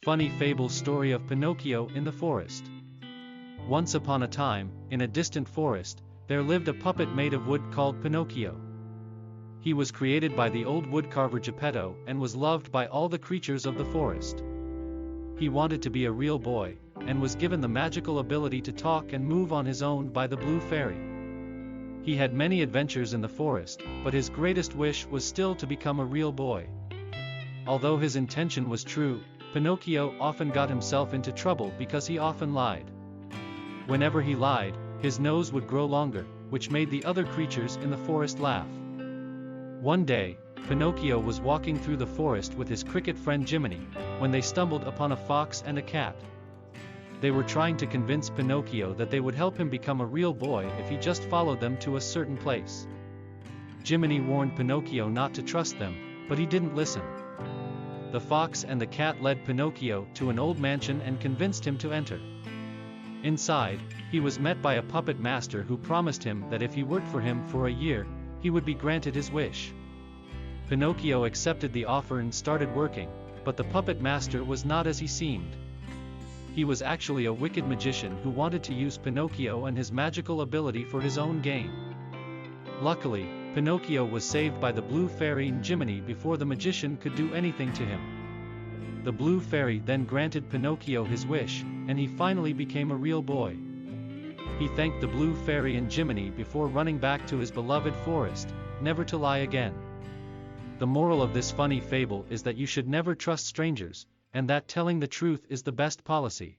Funny fable story of Pinocchio in the forest. Once upon a time, in a distant forest, there lived a puppet made of wood called Pinocchio. He was created by the old woodcarver Geppetto and was loved by all the creatures of the forest. He wanted to be a real boy, and was given the magical ability to talk and move on his own by the Blue Fairy. He had many adventures in the forest, but his greatest wish was still to become a real boy. Although his intention was true, Pinocchio often got himself into trouble because he often lied. Whenever he lied, his nose would grow longer, which made the other creatures in the forest laugh. One day, Pinocchio was walking through the forest with his cricket friend Jiminy, when they stumbled upon a fox and a cat. They were trying to convince Pinocchio that they would help him become a real boy if he just followed them to a certain place. Jiminy warned Pinocchio not to trust them, but he didn't listen. The fox and the cat led Pinocchio to an old mansion and convinced him to enter. Inside, he was met by a puppet master who promised him that if he worked for him for a year, he would be granted his wish. Pinocchio accepted the offer and started working, but the puppet master was not as he seemed. He was actually a wicked magician who wanted to use Pinocchio and his magical ability for his own gain. Luckily, Pinocchio was saved by the Blue Fairy and Jiminy before the magician could do anything to him. The Blue Fairy then granted Pinocchio his wish, and he finally became a real boy. He thanked the Blue Fairy and Jiminy before running back to his beloved forest, never to lie again. The moral of this funny fable is that you should never trust strangers, and that telling the truth is the best policy.